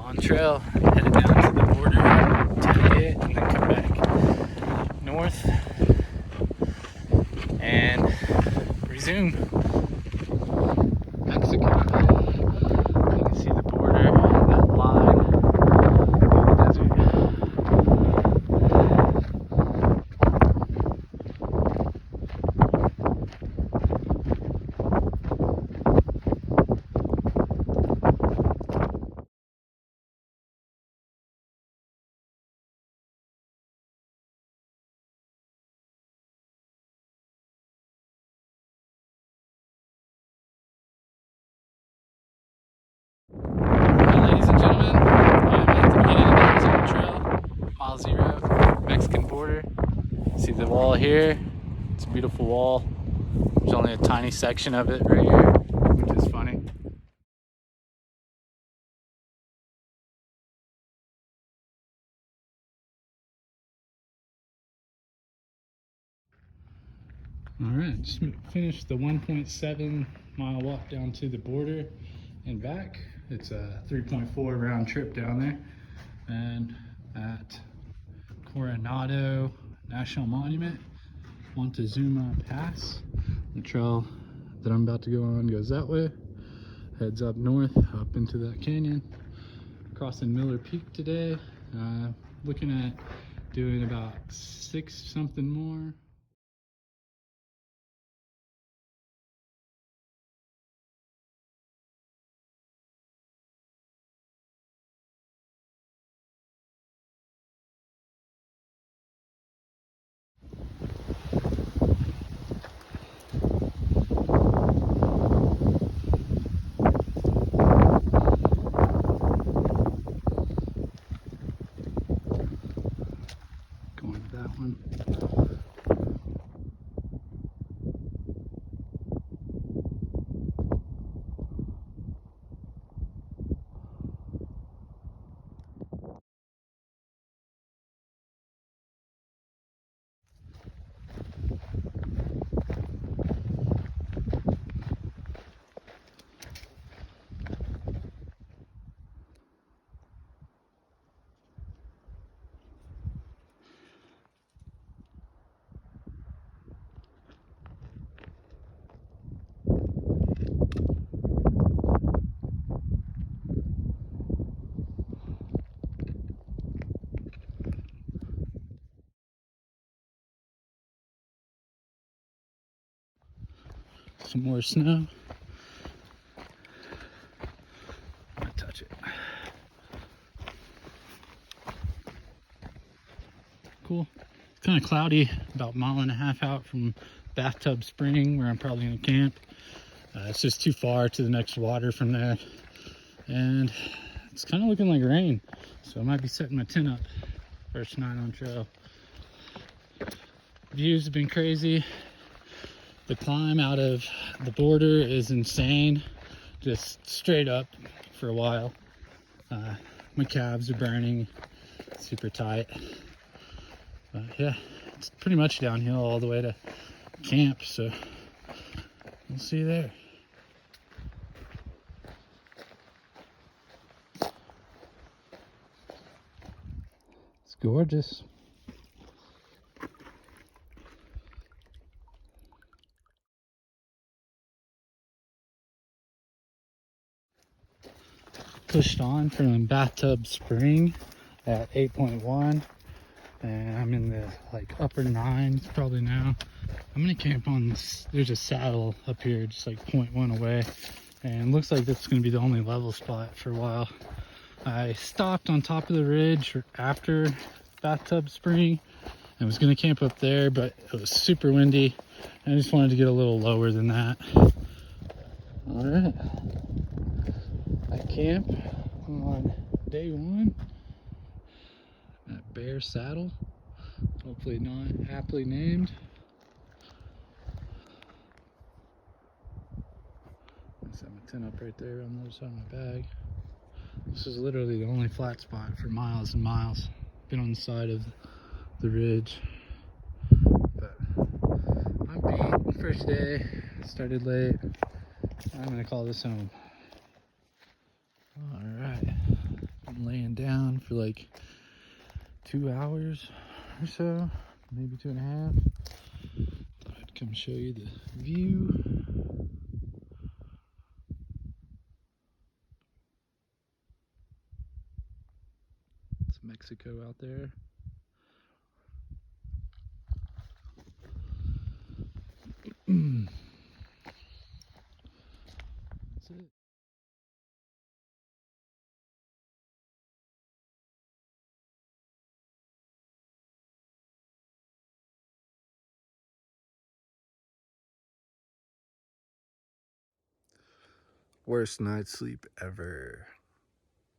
on trail, headed down to the border, tag it, and then come back north and resume Mexico. You can see the border, that line, the desert. Ladies and gentlemen, I'm at the beginning of the Untitled Trail, mile 0, Mexican border. See the wall here? It's a beautiful wall. There's only a tiny section of it right here, which is funny. Alright, just finished the 1.7 mile walk down to the border and back. It's a 3.4 round trip down there. And at Coronado National Monument, Montezuma Pass. The trail that I'm about to go on goes that way, heads up north, up into that canyon. Crossing Miller Peak today, looking at doing about 6 something more. Going to that one. Some more snow. I touch it. Cool. It's kind of cloudy, about a mile and a half out from Bathtub Spring, where I'm probably gonna camp. It's just too far to the next water from there, and it's kind of looking like rain, so I might be setting my tent up first night on trail. Views have been crazy. The climb out of the border is insane, just straight up for a while. My calves are burning, super tight. But yeah, it's pretty much downhill all the way to camp, so we'll see you there. It's gorgeous. Pushed on from Bathtub Spring at 8.1, and I'm in the like upper 9s probably now. I'm gonna camp on this. There's a saddle up here just like 0.1 away, and looks like that's gonna be the only level spot for a while. I stopped on top of the ridge after Bathtub Spring and was gonna camp up there, but it was super windy and I just wanted to get a little lower than that. All right, I camp on day 1 at Bear Saddle, hopefully not aptly named. I set my tent up right there on the other side of my bag. This is literally the only flat spot for miles and miles. Been on the side of the ridge, but I'm beat. First day, started late. I'm gonna call this home. All right, laying down for like 2 hours or so, maybe 2.5. Thought I'd come show you the view. It's Mexico out there. That's it. Worst night's sleep ever.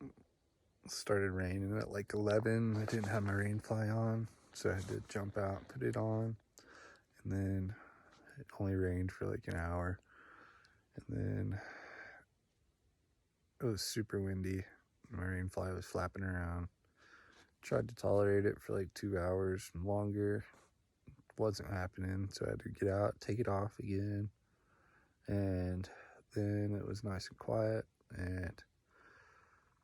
It started raining at like 11. I didn't have my rain fly on, so I had to jump out, put it on, and then it only rained for like an hour, and then it was super windy. My rain fly was flapping around. Tried to tolerate it for like 2 hours and longer. Wasn't happening, so I had to get out, take it off again, and then it was nice and quiet, and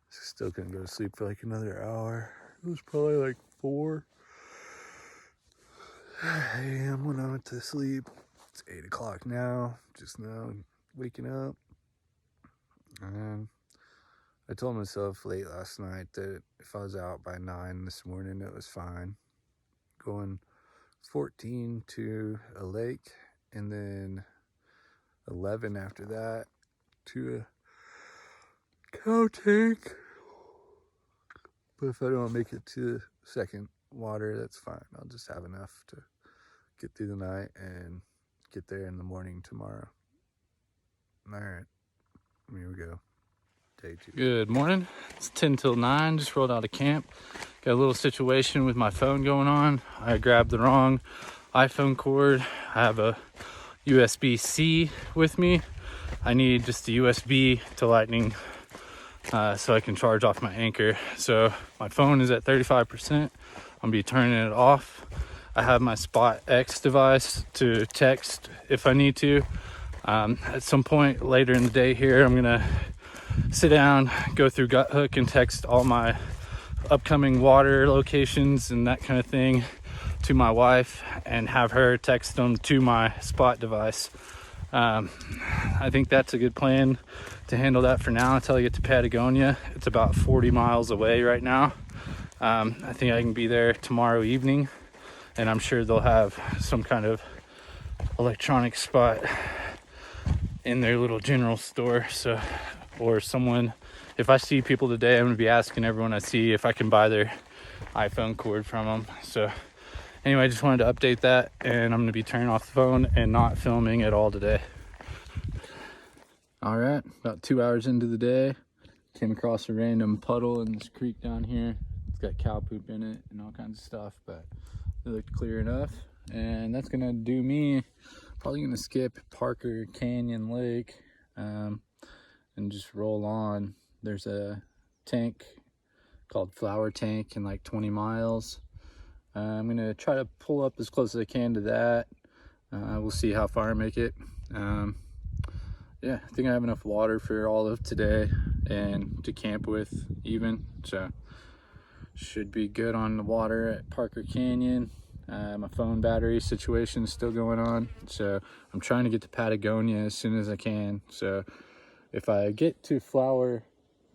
still couldn't go to sleep for like another hour. It was probably like 4 a.m. when I went to sleep. It's 8 o'clock now, just now waking up. And I told myself late last night that if I was out by 9 this morning, it was fine. Going 14 to a lake, and then 11 after that to a cow tank. But if I don't make it to the second water, that's fine. I'll just have enough to get through the night and get there in the morning tomorrow. All right, here we go. Day 2. Good morning. It's 10 till 9. Just rolled out of camp. Got a little situation with my phone going on. I grabbed the wrong iPhone cord. I have a USB-C with me. I need just a USB to Lightning so I can charge off my Anchor. So my phone is at 35%. I'm gonna be turning it off. I have my Spot X device to text if I need to. At some point later in the day here, I'm gonna sit down, go through Guthook and text all my upcoming water locations and that kind of thing to my wife and have her text them to my Spot device. I think that's a good plan to handle that for now until I get to Patagonia. It's about 40 miles away right now. I think I can be there tomorrow evening, and I'm sure they'll have some kind of electronic spot in their little general store. So, or someone, if I see people today, I'm gonna be asking everyone I see if I can buy their iPhone cord from them. So anyway, I just wanted to update that, and I'm gonna be turning off the phone and not filming at all today. All right, about 2 hours into the day, came across a random puddle in this creek down here. It's got cow poop in it and all kinds of stuff, but it looked clear enough. And that's gonna do me. Probably gonna skip Parker Canyon Lake and just roll on. There's a tank called Flower Tank in like 20 miles. I'm gonna try to pull up as close as I can to that. We'll see how far I make it. Yeah, I think I have enough water for all of today and to camp with even, so should be good on the water at Parker Canyon. My phone battery situation is still going on, so I'm trying to get to Patagonia as soon as I can. So if I get to Flower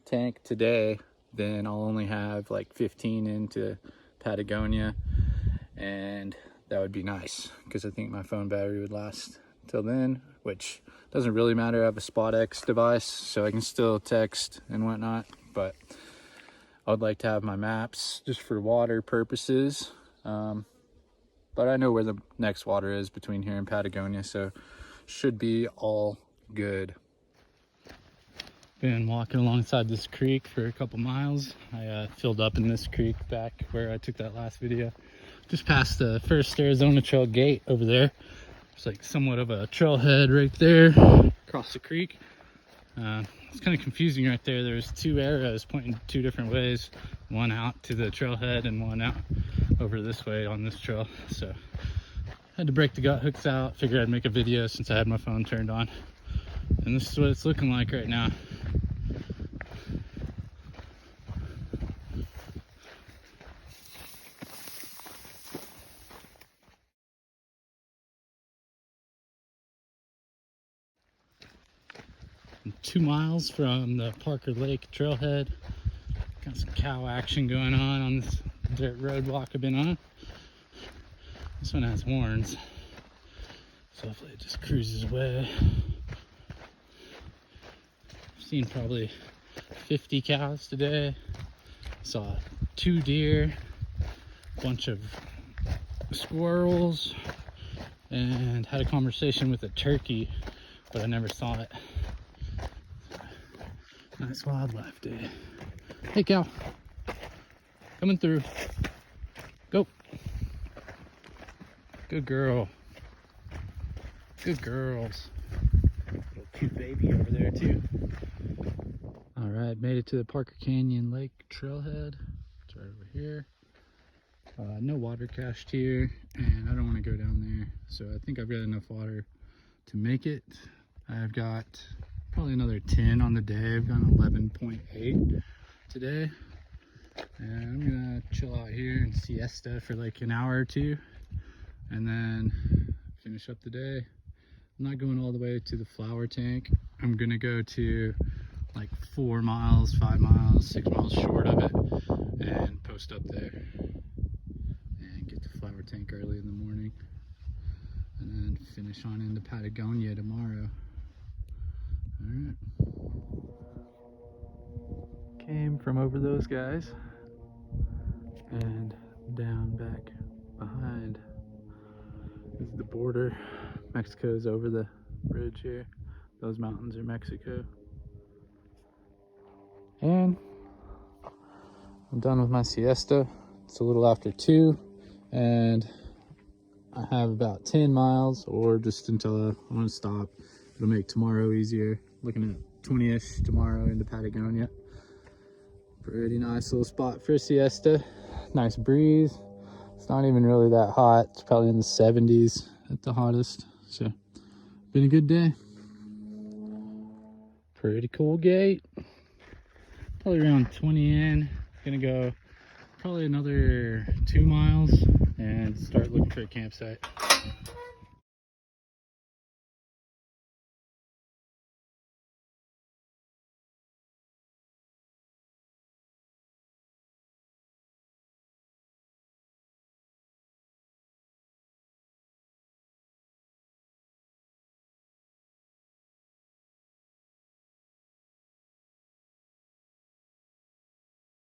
Tank today, then I'll only have like 15 into Patagonia, and that would be nice because I think my phone battery would last till then, which doesn't really matter. I have a Spot X device, so I can still text and whatnot, but I would like to have my maps just for water purposes. But I know where the next water is between here and Patagonia, so should be all good. Been walking alongside this creek for a couple miles. I filled up in this creek back where I took that last video. Just past the first Arizona Trail gate over there. There's like somewhat of a trailhead right there across the creek. It's kind of confusing right there. There's 2 arrows pointing 2 different ways. One out to the trailhead and one out over this way on this trail. So I had to break the gut hooks out. Figured I'd make a video since I had my phone turned on. And this is what it's looking like right now. I'm 2 miles from the Parker Lake Trailhead. Got some cow action going on this dirt road walk I've been on. This one has horns, so hopefully it just cruises away. I've seen probably 50 cows today. Saw 2 deer, a bunch of squirrels, and had a conversation with a turkey, but I never saw it. Nice wildlife day. Hey cow, coming through. Go. Good girl. Good girls. Little cute baby over there too. All right, made it to the Parker Canyon Lake Trailhead. It's right over here. No water cached here, and I don't want to go down there, so I think I've got enough water to make it. I've got probably another 10 on the day. I've got 11.8 today, and I'm gonna chill out here and siesta for like an hour or two, and then finish up the day. I'm not going all the way to the flower tank. I'm gonna go to like 4 miles, 5 miles, 6 miles short of it, and post up there and get to flower tank early in the morning, and then finish on into Patagonia tomorrow. All right. Came from over those guys and down back behind is the border. Mexico's over the bridge here. Those mountains are Mexico. And I'm done with my siesta. It's a little after 2, and I have about 10 miles, or just until I'm gonna stop. It'll make tomorrow easier. Looking at 20-ish tomorrow into Patagonia. Pretty nice little spot for a siesta. Nice breeze. It's not even really that hot. It's probably in the 70s at the hottest. So, been a good day. Pretty cool gate. Probably around 20 in. Gonna go probably another 2 miles and start looking for a campsite.